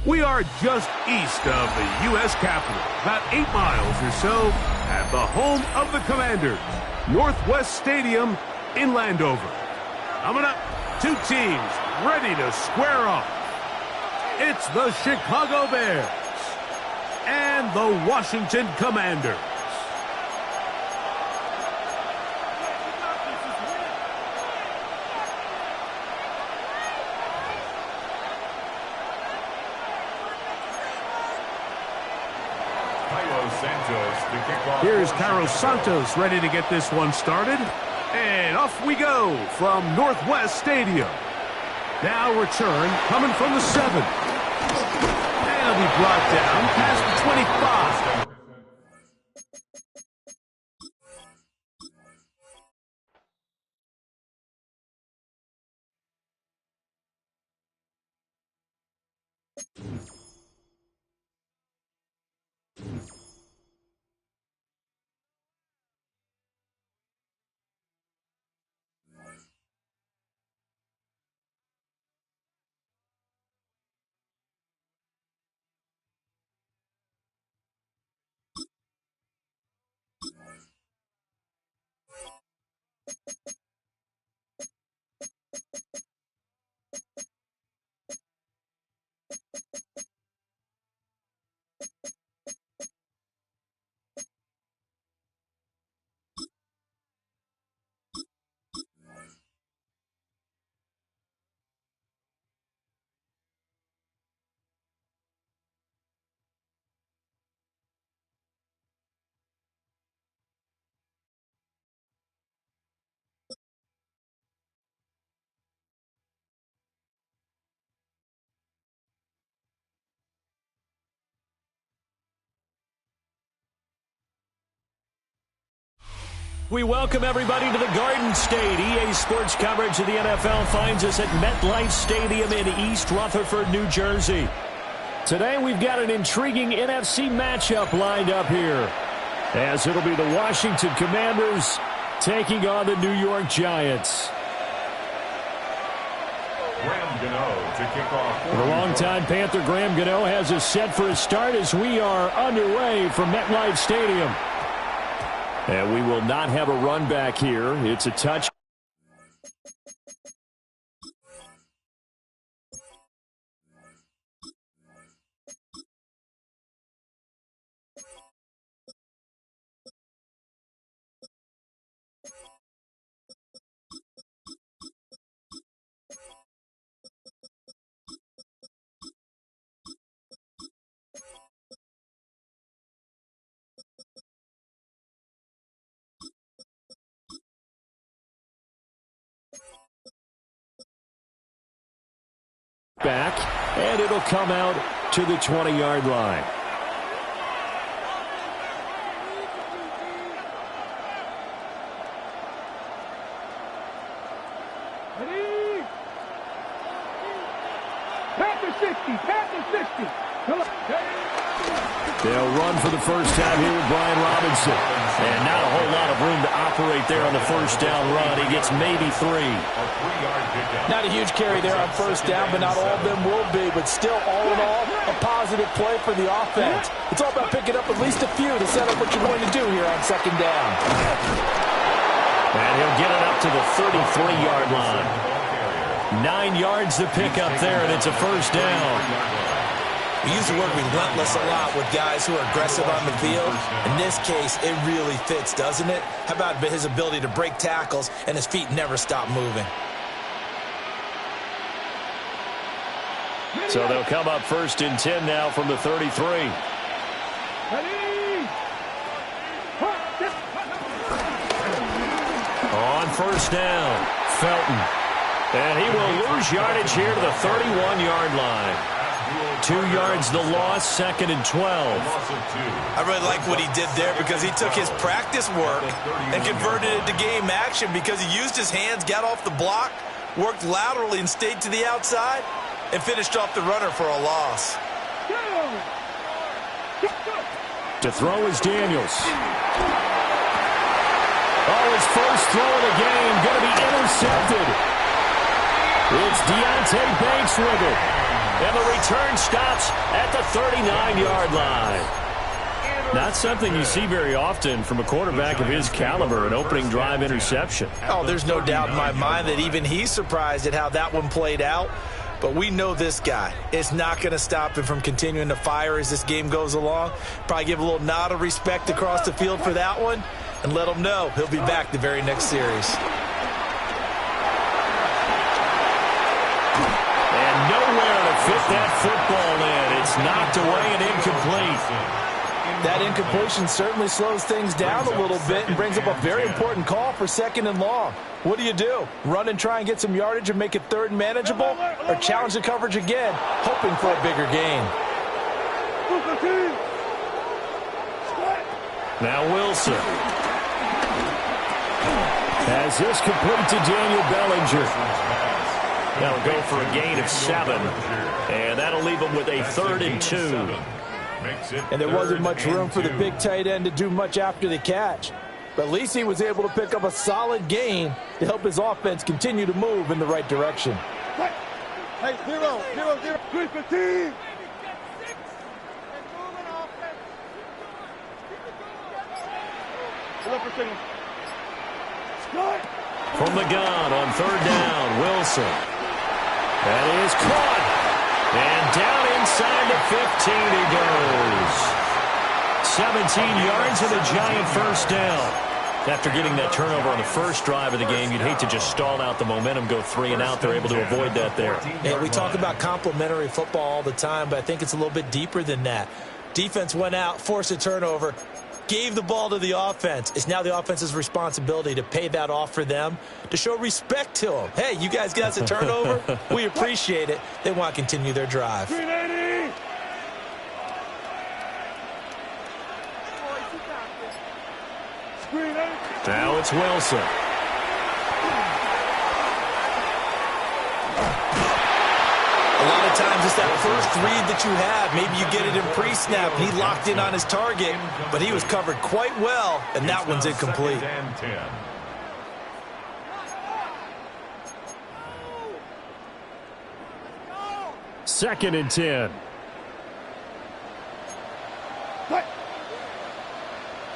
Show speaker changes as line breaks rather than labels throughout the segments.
We are just east of the U.S. Capitol, about 8 miles or so, at the home of the Commanders, Northwest Stadium in Landover. Coming up, two teams ready to square off. It's the Chicago Bears and the Washington Commanders. Here's Carlos Santos ready to get this one started. And off we go from Northwest Stadium. Now return coming from the 7. And it'll be brought down past the 25.
We welcome everybody to the Garden State. EA Sports coverage of the NFL finds us at MetLife Stadium in East Rutherford, New Jersey. Today we've got an intriguing NFC matchup lined up here, as it'll be the Washington Commanders taking on the New York Giants. The longtime Panther Graham Gano has us set for a start as we are underway from MetLife Stadium. And we will not have a run back here. It's a touch. Back, and it'll come out to the 20-yard line.
Ready? Panther 60, Panther 60.
They'll run for the first time here with Brian Robinson. And not a whole lot of room to operate there on the first down run. He gets maybe 3.
Not a huge carry there on first down, but not all of them will be. But still, all in all, a positive play for the offense. It's all about picking up at least a few to set up what you're going to do here on second down.
And he'll get it up to the 33-yard line. 9 yards to pick up there, and it's a first down.
We use the word relentless a lot with guys who are aggressive on the field. In this case, it really fits, doesn't it? How about his ability to break tackles and his feet never stop moving?
So they'll come up first and 10 now from the 33. On first down, Felton. And he will lose yardage here to the 31-yard line. 2 yards the loss, second and 12.
I really like what he did there because he took his practice work and converted it to game action because he used his hands, got off the block, worked laterally and stayed to the outside, and finished off the runner for a loss.
To throw is Daniels. Oh, his first throw of the game going to be intercepted. It's Deontay Banks with it. And the return stops at the 39-yard line. Not something you see very often from a quarterback of his caliber, an opening drive interception.
Oh, there's no doubt in my mind that even he's surprised at how that one played out. But we know this guy. It's not going to stop him from continuing to fire as this game goes along. Probably give a little nod of respect across the field for that one and let him know he'll be back the very next series.
And nowhere to fit that football in. It's knocked away and incomplete.
That incompletion certainly slows things down a little bit and brings up a very important call for 2nd and long. What do? Run and try and get some yardage and make it 3rd and manageable? Or challenge the coverage again, hoping for a bigger gain?
Now Wilson has this complete to Daniel Bellinger. That'll go for a gain of 7. And that'll leave him with a 3rd and 2.
And there wasn't much room for the big tight end to do much after the catch. But at least he was able to pick up a solid gain to help his offense continue to move in the right direction.
Hey, 0-0-0. 3-15.
From the gun on 3rd down, Wilson. That is caught. And down inside the 15 he goes. 17 yards and a giant first down. After getting that turnover on the first drive of the game, you'd hate to just stall out the momentum, go 3 and out. They're able to avoid that there.
Yeah, we talk about complementary football all the time, but I think it's a little bit deeper than that. Defense went out, forced a turnover, gave the ball to the offense. It's now the offense's responsibility to pay that off for them, to show respect to them. Hey, you guys got us a turnover? We appreciate it. They want to continue their drive.
380.
Now it's Wilson.
A lot of times it's that first read that you have. Maybe you get it in pre-snap. He locked in on his target, but he was covered quite well, and that one's incomplete.
2nd and 10.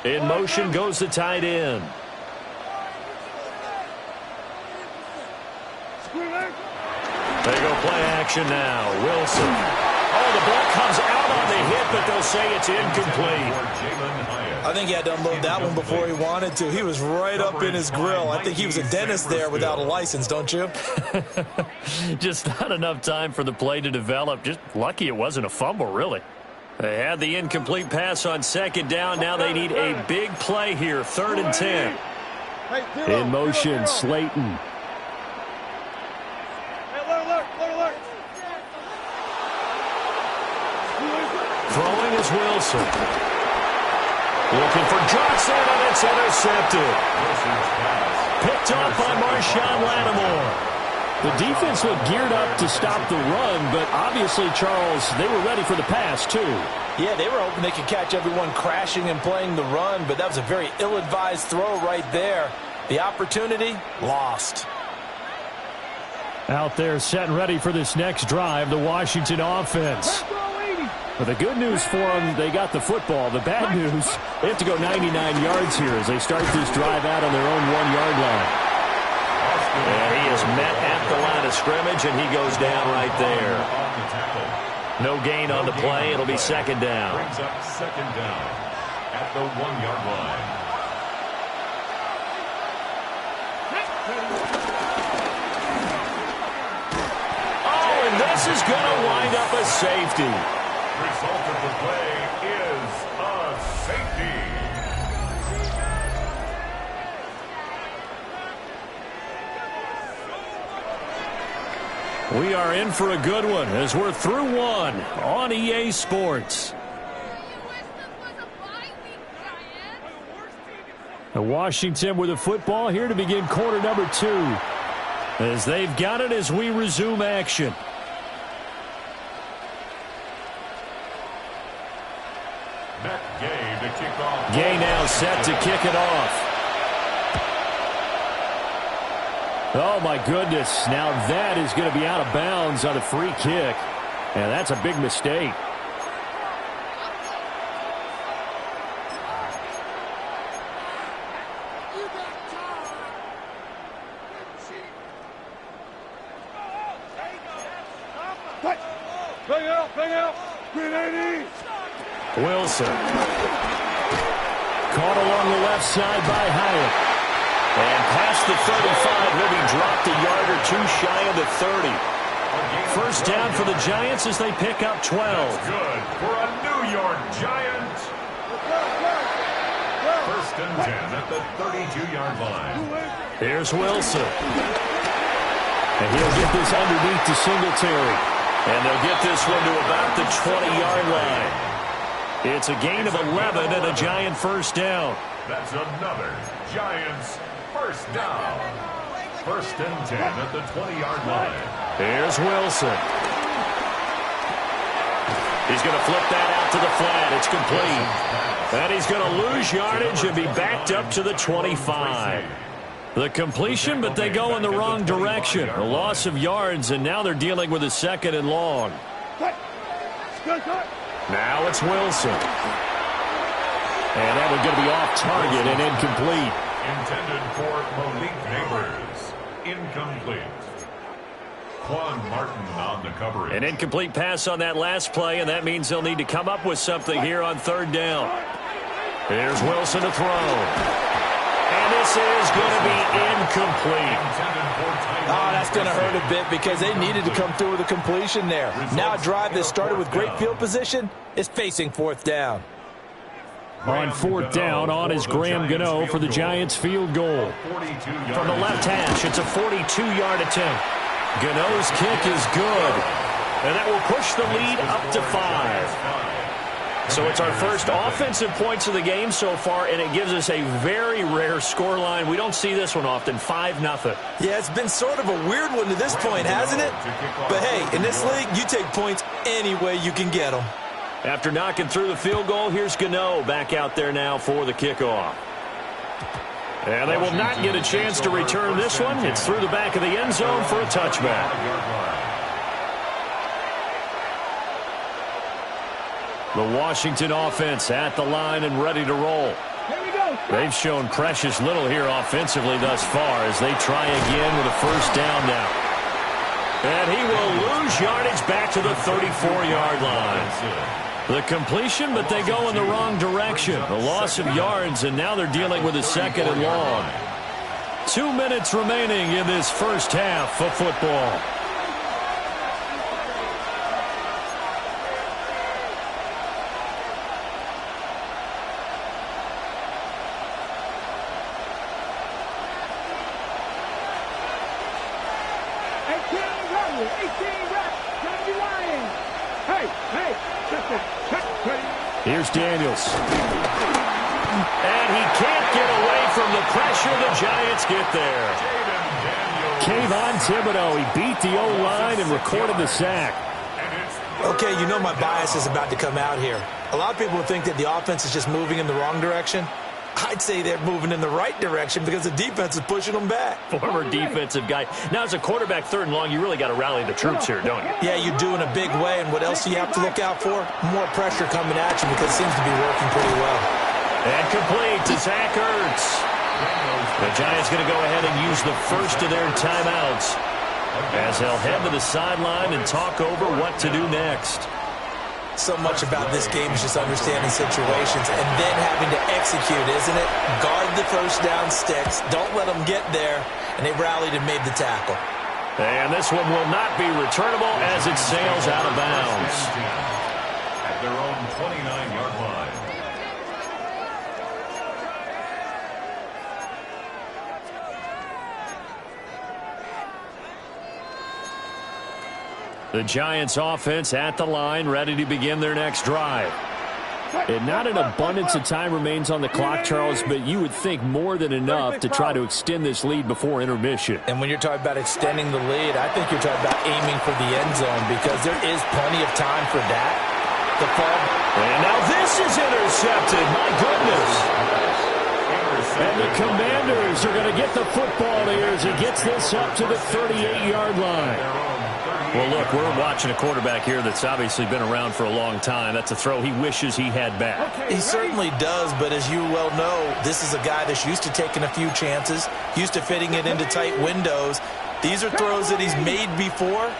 In motion goes the tight end. They go play action now. Wilson. Oh, the ball comes out on the hit, but they'll say it's incomplete.
I think he had to unload that one before he wanted to. He was right up in his grill. I think he was a dentist there without a license, don't you?
Just not enough time for the play to develop. Just lucky it wasn't a fumble, really. They had the incomplete pass on 2nd down. Now they need a big play here. 3rd and 10. In motion, Slayton. Throwing is Wilson. Looking for Johnson, and it's intercepted. Picked off by Marshawn Lattimore. The defense looked geared up to stop the run, but obviously, Charles, they were ready for the pass, too.
Yeah, they were hoping they could catch everyone crashing and playing the run, but that was a very ill-advised throw right there. The opportunity, lost.
Out there set and ready for this next drive, the Washington offense. But the good news for them, they got the football. The bad news, they have to go 99 yards here as they start this drive out on their own 1-yard line. And he is met at the line of scrimmage, and he goes down right there. No gain on the play. It'll be 2nd down.
Brings up 2nd down at the 1-yard line.
Oh, and this is going to wind up a safety.
Result of the play is a safety.
We are in for a good one as we're through one on EA Sports. Washington with the football here to begin quarter number 2. As they've got it as we resume action.
Gay
now set to kick it off. Oh, my goodness. Now that is going to be out of bounds on a free kick. And that's a big mistake.
Bring out. Green 80.
Wilson. Caught along the left side by Hyatt. And past the 35, he'll be dropped a yard or two shy of the 30. First down for the Giants as they pick up 12.
That's good for a New York Giant. First and 10 at the 32-yard line.
Here's Wilson. And he'll get this underneath to Singletary. And they'll get this one to about the 20-yard line. It's a gain of 11 and a Giant first down.
That's another Giants first down. First and 10 at the 20-yard line.
Here's Wilson. He's going to flip that out to the flat. It's complete. And he's going to lose yardage and be backed up to the 25. The completion, but they go in the wrong direction. A loss of yards, and now they're dealing with a second and long. Now it's Wilson. And that one's going to be off target and incomplete.
Intended for Malik Neighbors. Incomplete. Quan Martin on the coverage.
An incomplete pass on that last play, and that means they'll need to come up with something here on third down. Here's Wilson to throw. And this is going to be incomplete.
Oh, that's going to hurt a bit because they needed to come through with a completion there. Now a drive that started with great field position is facing fourth down.
On fourth down, on is Graham Gano for the Giants field goal. From the left hash, it's a 42-yard attempt. Gano's kick is good. And that will push the lead up to 5. So it's our first offensive points of the game so far, and it gives us a very rare scoreline. We don't see this one often, 5-0.
Yeah, it's been sort of a weird one to this point, hasn't it? But hey, in this league, you take points any way you can get them.
After knocking through the field goal, here's Gano back out there now for the kickoff. And they will not get a chance to return this one. It's through the back of the end zone for a touchback. The Washington offense at the line and ready to roll. They've shown precious little here offensively thus far as they try again with a first down now. And he will lose yardage back to the 34-yard line. The completion, but they go in the wrong direction. A loss of yards, and now they're dealing with a second and long. 2 minutes remaining in this first half of football. Here's Daniels. And he can't get away from the pressure. The Giants get there. Kayvon Thibodeau, he beat the O-line and recorded the sack.
Okay, you know my bias is about to come out here. A lot of people think that the offense is just moving in the wrong direction. I'd say they're moving in the right direction because the defense is pushing them back.
Former defensive guy. Now, as a quarterback, third and long, you really got to rally the troops here, don't you?
Yeah, you do in a big way. And what else do you have to look out for? More pressure coming at you because it seems to be working pretty well.
And complete to Zach Ertz. The Giants going to go ahead and use the first of their timeouts as they'll head to the sideline and talk over what to do next.
So much about this game is just understanding situations and then having to execute, isn't it? Guard the first down sticks. Don't let them get there. And they rallied and made the tackle.
And this one will not be returnable as it sails out of bounds.
At their own 29-yard line.
The Giants offense at the line, ready to begin their next drive. And not an abundance of time remains on the clock, Charles, but you would think more than enough to try to extend this lead before intermission.
And when you're talking about extending the lead, I think you're talking about aiming for the end zone because there is plenty of time for that. And
now this is intercepted. My goodness. And the Commanders are going to get the football here as he gets this up to the 38-yard line.
Well, look, we're watching a quarterback here that's obviously been around for a long time. That's a throw he wishes he had back.
He certainly does, but as you well know, this is a guy that's used to taking a few chances, used to fitting it into tight windows. These are throws that he's made before.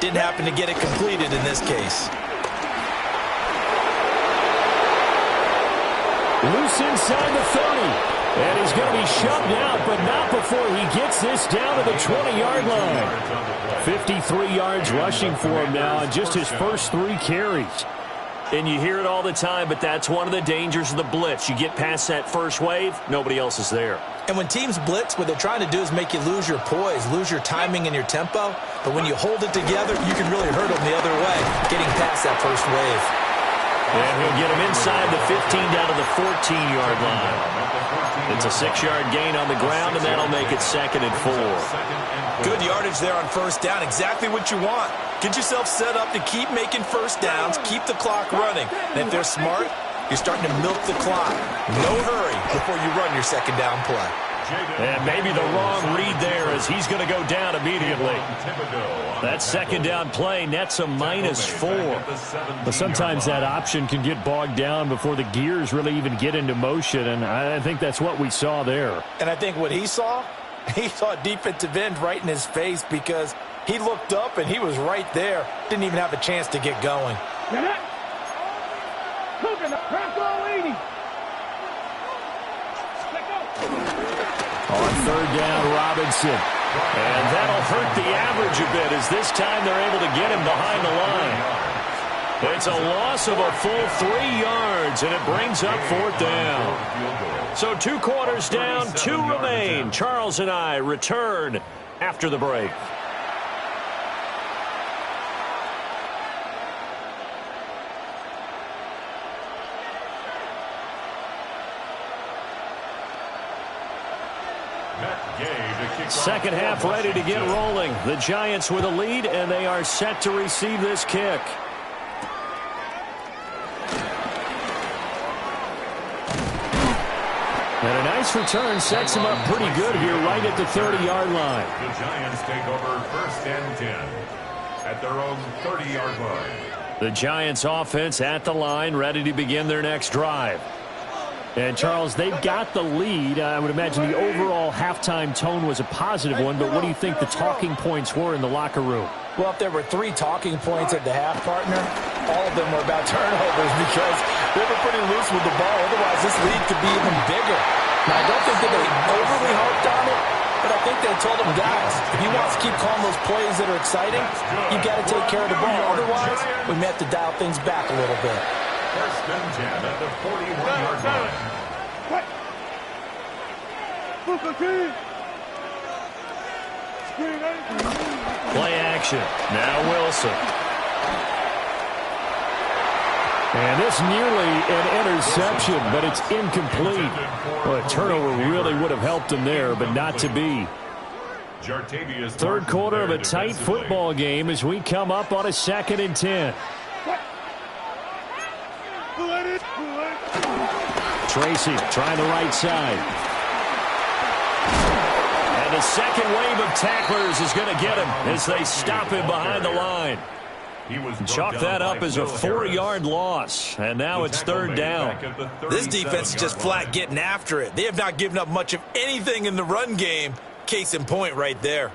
Didn't happen to get it completed in this case.
Loose inside the 30. And he's going to be shoved out, but not before he gets this down to the 20-yard line. 53 yards rushing for him now on just his first 3 carries.
And you hear it all the time, but that's one of the dangers of the blitz. You get past that first wave, nobody else is there.
And when teams blitz, what they're trying to do is make you lose your poise, lose your timing and your tempo. But when you hold it together, you can really hurt them the other way, getting past that first wave.
And he'll get him inside the 15 down to the 14-yard line. It's a 6-yard gain on the ground, and that'll make it 2nd and 4.
Good yardage there on first down. Exactly what you want. Get yourself set up to keep making first downs, keep the clock running. And if they're smart, you're starting to milk the clock. No hurry before you run your second down play.
And maybe the wrong read there as he's going to go down immediately.
That second down play nets a -4.
But sometimes that option can get bogged down before the gears really even get into motion, and I think that's what we saw there.
And I think what he saw defensive end right in his face because he looked up and he was right there. Didn't even have a chance to get going.
On third down, Robinson. And that'll hurt the average a bit as this time they're able to get him behind the line. It's a loss of a full 3 yards, and it brings up 4th down. So 2 quarters down, 2 remain. Charles and I return after the break. Second half ready to get rolling. The Giants with a lead, and they are set to receive this kick. And a nice return sets him up pretty good here right at the 30-yard line.
The Giants take over 1st and 10 at their own 30-yard line.
The Giants offense at the line, ready to begin their next drive. And, Charles, they've got the lead. I would imagine the overall halftime tone was a positive one, but what do you think the talking points were in the locker room?
Well, if there were 3 talking points at the half, partner, all of them were about turnovers because they were pretty loose with the ball. Otherwise, this lead could be even bigger. Now, I don't think that they overly harped on it, but I think they told them, guys, if you want to keep calling those plays that are exciting, you've got to take care of the ball. Otherwise, we may have to dial things back a little bit.
1st and 10 at the 41-yard line.
Play action. Now Wilson. And this nearly an interception, but it's incomplete. Well, a turnover really would have helped him there, but not to be. Third quarter of a tight football game as we come up on a 2nd and 10. Tracy trying the right side. And the second wave of tacklers is going to get him as they stop him behind the line. Chalk that up as a 4-yard loss, and now it's 3rd down.
This defense is just flat getting after it. They have not given up much of anything in the run game. Case in point right there.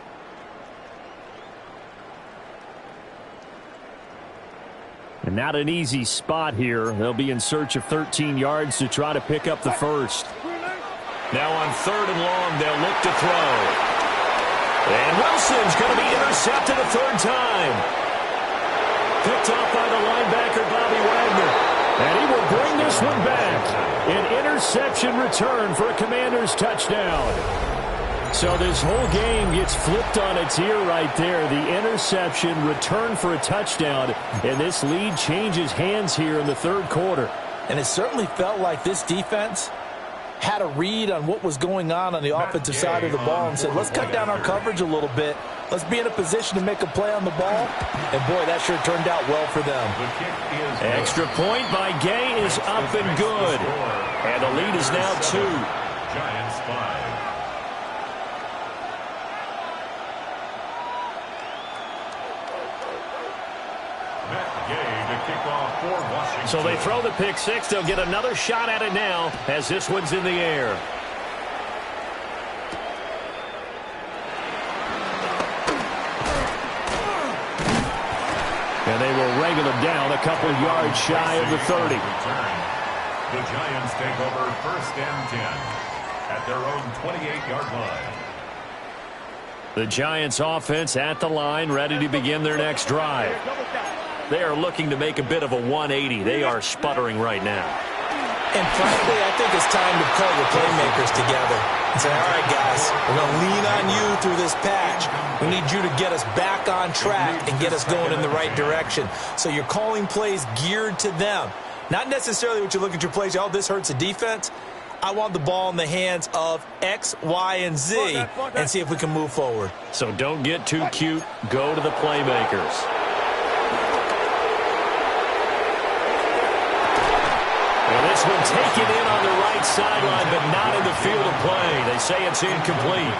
And not an easy spot here. They'll be in search of 13 yards to try to pick up the first. Now on 3rd and long, they'll look to throw. And Wilson's going to be intercepted a 3rd time. Picked off by the linebacker, Bobby Wagner. And he will bring this one back. An interception return for a Commanders touchdown. So this whole game gets flipped on its ear right there. The interception, return for a touchdown, and this lead changes hands here in the 3rd quarter.
And it certainly felt like this defense had a read on what was going on the offensive side of the ball and said, let's cut down our coverage a little bit. Let's be in a position to make a play on the ball. And, boy, that sure turned out well for them.
Extra point by Gay is up and good. And the lead is now 2. So they throw the pick six. They'll get another shot at it now as this one's in the air. And they will wrangle him down a couple yards shy of the 30.
The Giants take over 1st and 10 at their own 28-yard line.
The Giants offense at the line, ready to begin their next drive. They are looking to make a bit of a 180. They are sputtering right now.
And frankly, I think it's time to pull the playmakers together and say, all right, guys, we're going to lean on you through this patch. We need you to get us back on track and get us going in the right direction. So you're calling plays geared to them. Not necessarily what you look at your plays, oh, this hurts the defense. I want the ball in the hands of X, Y, and Z and see if we can move forward.
So don't get too cute. Go to the playmakers. And this one taken in on the right sideline, but not in the field of play. They say it's incomplete.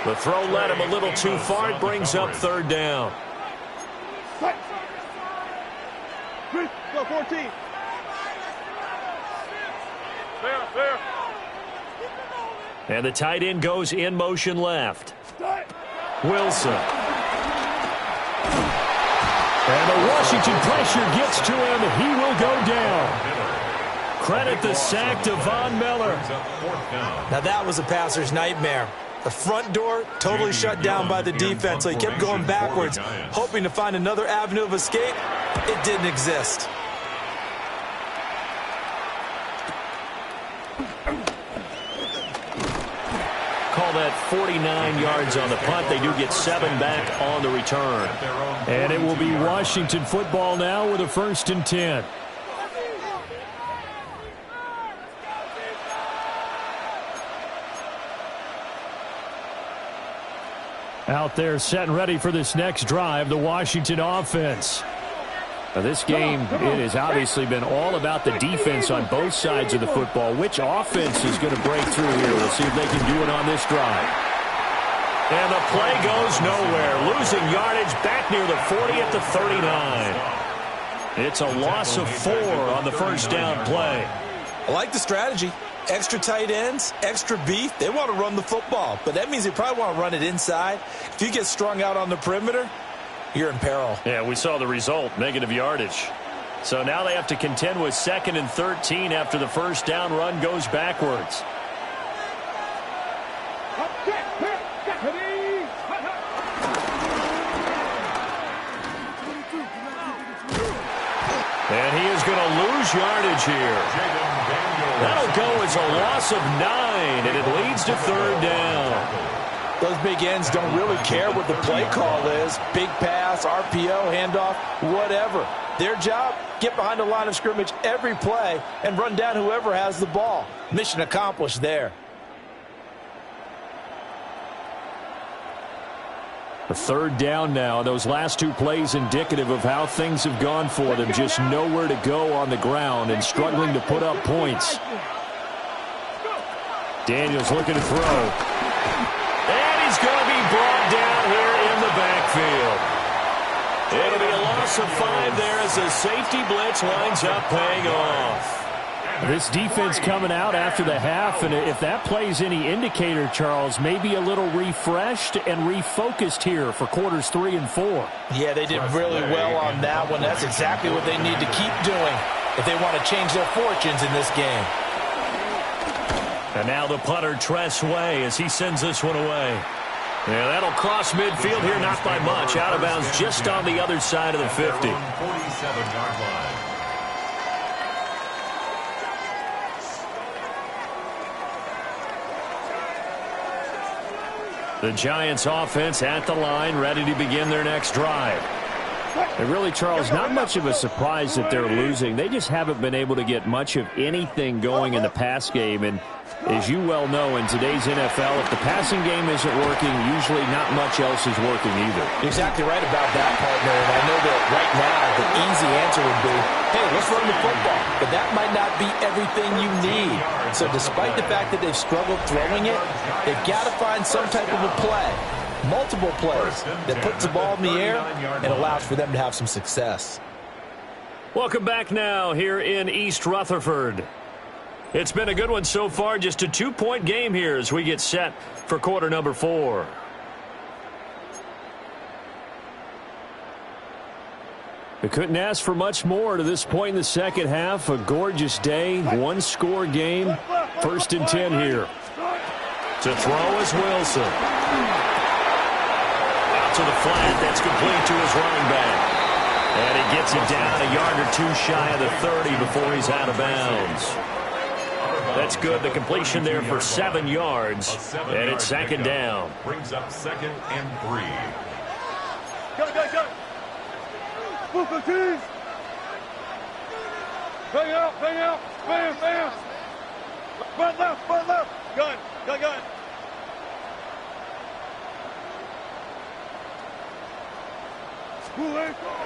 The throw led him a little too far. It brings up 3rd down.
Go 14. There.
And the tight end goes in motion left. Wilson. And the Washington pressure gets to him. He will go down. Credit the sack to Von Miller.
Now that was a passer's nightmare. The front door totally shut down by the defense, so he kept going backwards, hoping to find another avenue of escape. It didn't exist.
Call that 49 yards on the punt. They do get 7 back on the return. And it will be Washington football now with a 1st and 10. Out there set and ready for this next drive, the Washington offense. Now this game, it has obviously been all about the defense on both sides of the football. Which offense is going to break through here? We'll see if they can do it on this drive. And the play goes nowhere. Losing yardage back near the 40 at the 39. It's a loss of 4 on the 1st down play.
I like the strategy. Extra tight ends, extra beef. They want to run the football, but that means they probably want to run it inside. If you get strung out on the perimeter, you're in peril.
Yeah, we saw the result, negative yardage. So now they have to contend with 2nd and 13 after the 1st down run goes backwards. And he is going to lose yardage here. That'll go as a loss of 9, and it leads to 3rd down.
Those big ends don't really care what the play call is. Big pass, RPO, handoff, whatever. Their job, get behind the line of scrimmage every play and run down whoever has the ball. Mission accomplished there.
A 3rd down now. Those last 2 plays indicative of how things have gone for them. Just nowhere to go on the ground and struggling to put up points. Daniels looking to throw. And he's going to be brought down here in the backfield. It'll be a loss of 5 there as the safety blitz winds up paying off. This defense coming out after the half, and if that plays any indicator, Charles, maybe a little refreshed and refocused here for quarters 3 and 4.
Yeah, they did really well on that one. That's exactly what they need to keep doing if they want to change their fortunes in this game.
And now the punter, Tress Way, as he sends this one away. Yeah, that'll cross midfield here, not by much. Out of bounds just on the other side of the 50.
47-yard line.
The Giants offense at the line, ready to begin their next drive. And really, Charles, not much of a surprise that they're losing. They just haven't been able to get much of anything going in the pass game. And as you well know, in today's NFL, if the passing game isn't working, usually not much else is working either.
You're exactly right about that, partner. And I know that right now the easy answer would be, hey, let's run the football. But that might not be everything you need. So despite the fact that they've struggled throwing it, they've got to find some type of a play.
multiple plays that puts the ball in the air and allows for them to have some success.
Welcome back now here in East Rutherford. It's been a good one so far, just a 2-point game here as we get set for quarter number 4. We couldn't ask for much more to this point in the second half. A gorgeous day, one-score game. 1st and 10 here. To throw is Wilson. Out to the flat. That's complete to his running back. And he gets it down a yard or 2 shy of the 30 before he's out of bounds. That's good. The completion there for 7 yards. And it's 2nd down.
Brings up 2nd and 3.
Go. Move the teams. Bang out. Bam. Butt left. Gun.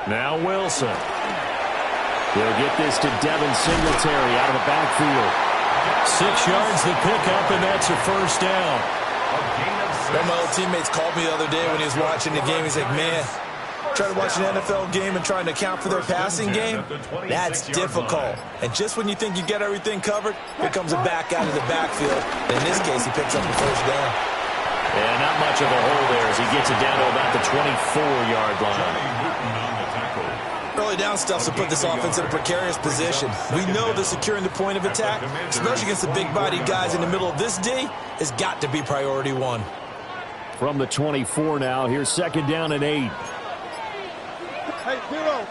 Now Wilson. He'll get this to Devin Singletary out of the backfield. 6 yards the pickup, and that's a 1st down.
One of my old teammates called me the other day when he was watching the game. He's like, man, trying to watch an NFL game and trying to account for their passing game, that's difficult. And just when you think you get everything covered, here comes a back out of the backfield. And in this case, he picks up the 1st down.
And not much of a hole there as he gets it down to about the 24-yard line.
Early down stuff to put this offense in a precarious position. We know that securing the point of attack, especially against the big-bodied guys in the middle of this D, has got to be priority 1.
From the 24 now, here's 2nd down and 8.
Hey, 0.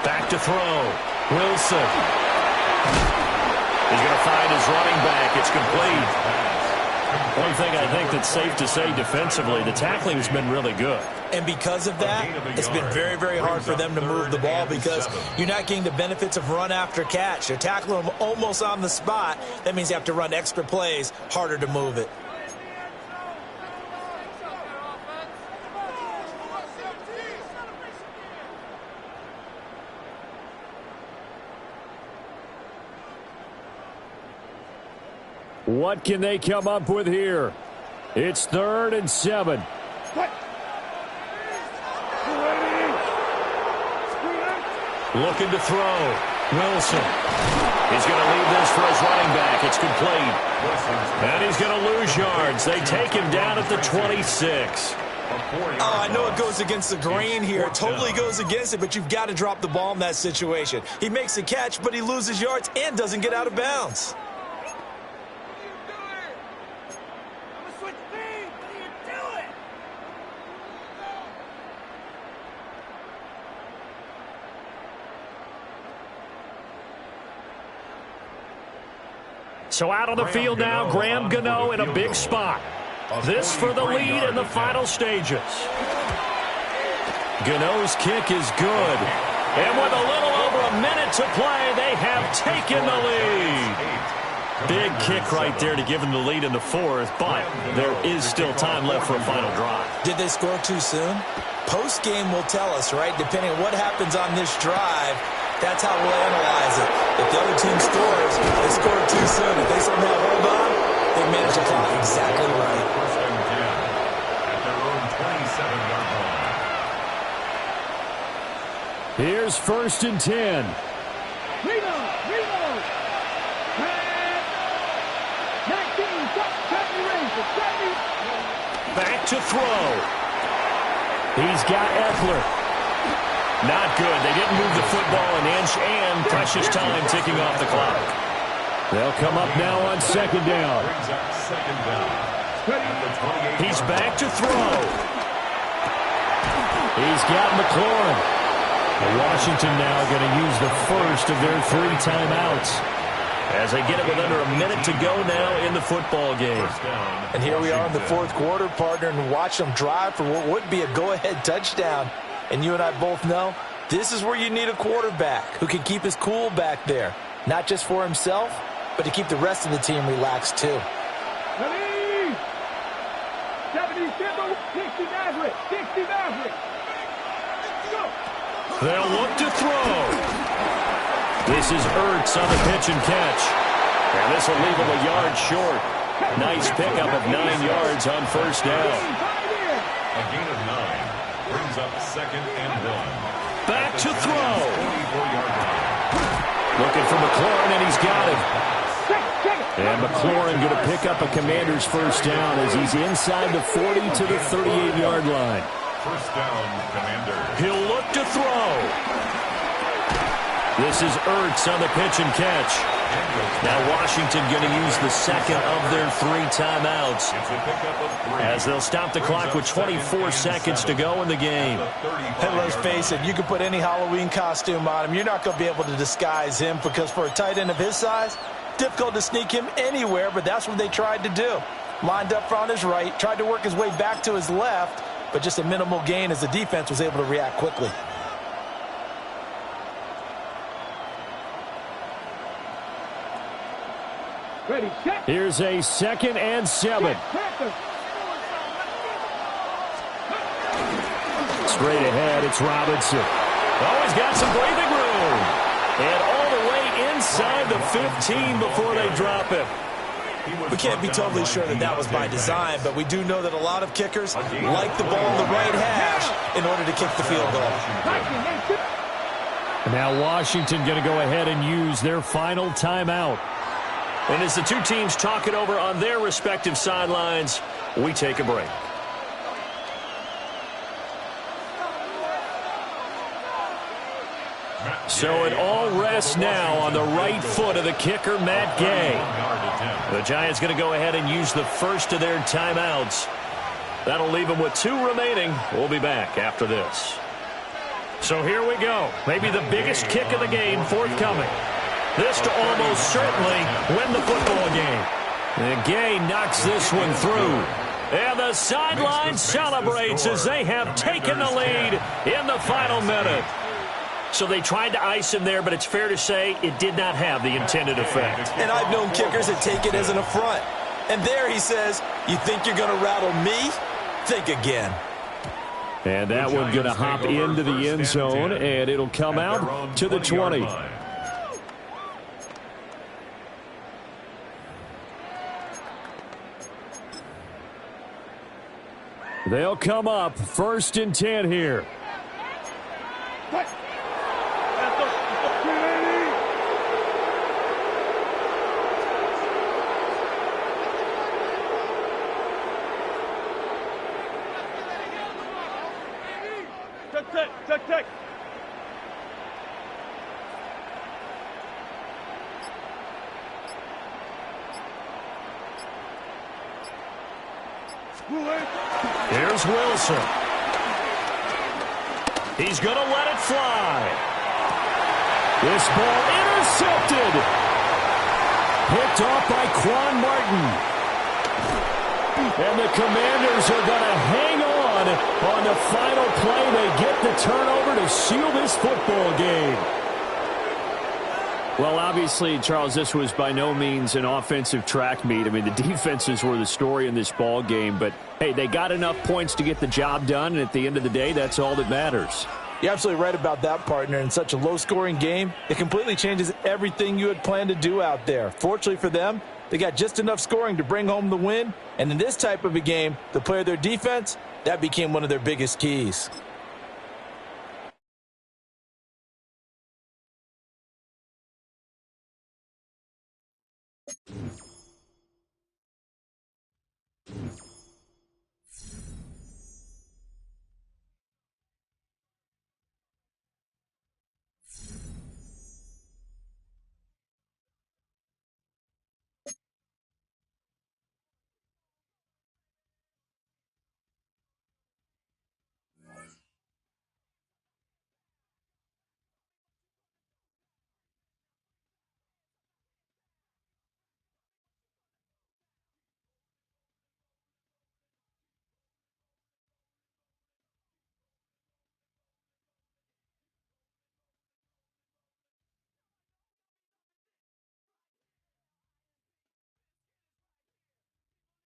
Back to throw. Wilson. He's going to find his running back. It's complete. One thing I think that's safe to say defensively, the tackling has been really good.
And because of that, it's been very, very hard for them to move the ball because you're not getting the benefits of run after catch. You're tackling them almost on the spot. That means you have to run extra plays, harder to move it.
What can they come up with here? It's 3rd and 7. Looking to throw. Wilson. He's going to leave this for his running back. It's complete. And he's going to lose yards. They take him down at the 26.
Oh, I know it goes against the grain here. It totally goes against it, but you've got to drop the ball in that situation. He makes a catch, but he loses yards and doesn't get out of bounds.
So out on the field now, Graham Gano in a big spot. This for the lead in the final stages. Gano's kick is good. And with a little over a minute to play, they have taken the lead. Big kick right there to give them the lead in the 4th, but there is still time left for a final drive.
Did they score too soon? Post-game will tell us, right? Depending on what happens on this drive, that's how we'll analyze it. If the other team scores, they scored too soon. If they somehow hold on, they manage the clock exactly right.
1st and 10 at their own 27-yard line.
Here's 1st and 10.
Reno. 19,
Back to throw. He's got Eckler. Not good. They didn't move the football an inch, and precious time ticking off the clock. They'll come up now on 2nd down.
Brings up 2nd down.
He's back to throw. He's got McLaurin. Washington now going to use the first of their 3 timeouts as they get it with under a minute to go now in the football game.
And here we are in the 4th quarter, partner, and watch them drive for what would be a go-ahead touchdown. And you and I both know this is where you need a quarterback who can keep his cool back there, not just for himself, but to keep the rest of the team relaxed too.
60 Maverick.
They'll look to throw. This is Ertz on the pitch and catch. And this will leave him a yard short. Nice pickup of 9 yards on first down.
A gain of 9 brings up 2nd and 1.
Back to throw. Looking for McLaurin, and he's got him. And McLaurin going to pick up a Commander's first down as he's inside the 40 to the 38-yard line.
First down, Commander.
He'll look to throw. This is Ertz on the pitch and catch. Now Washington going to use the second of their 3 timeouts as they'll stop the clock with 24 seconds to go in the game.
And let's face it, you can put any Halloween costume on him. You're not going to be able to disguise him because for a tight end of his size, difficult to sneak him anywhere, but that's what they tried to do. Lined up on his right, tried to work his way back to his left, but just a minimal gain as the defense was able to react quickly.
Ready, set.
Here's a 2nd and 7. Straight ahead, it's Robinson. Oh, he's got some breathing room. And all the way inside the 15 before they drop him.
We can't be totally sure that that was by design, but we do know that a lot of kickers like the ball in the right hash in order to kick the field goal.
And now Washington going to go ahead and use their final timeout. And as the two teams talk it over on their respective sidelines, we take a break. So it all rests now on the right foot of the kicker, Matt Gay. The Giants going to go ahead and use the first of their timeouts. That'll leave them with 2 remaining. We'll be back after this. So here we go. Maybe the biggest kick of the game forthcoming. This to almost certainly win the football game. And Gay knocks this one through. And the sideline celebrates as they have taken the lead in the final minute. So they tried to ice him there, but it's fair to say it did not have the intended effect.
And I've known kickers that take it as an affront. And there he says, you think you're going to rattle me? Think again.
And that one going to hop into the end zone, and it'll come out to the 20. They'll come up 1st and 10 here.
Check.
Here's Wilson. He's going to let it fly. This ball intercepted. Picked off by Quan Martin. And the Commanders are going to hang on the final play. They get the turnover to seal this football game. Well, obviously, Charles, this was by no means an offensive track meet. I mean, the defenses were the story in this ball game. But, hey, they got enough points to get the job done. And at the end of the day, that's all that matters.
You're absolutely right about that, partner. In such a low-scoring game, it completely changes everything you had planned to do out there. Fortunately for them, they got just enough scoring to bring home the win. And in this type of a game, to play their defense, that became one of their biggest keys.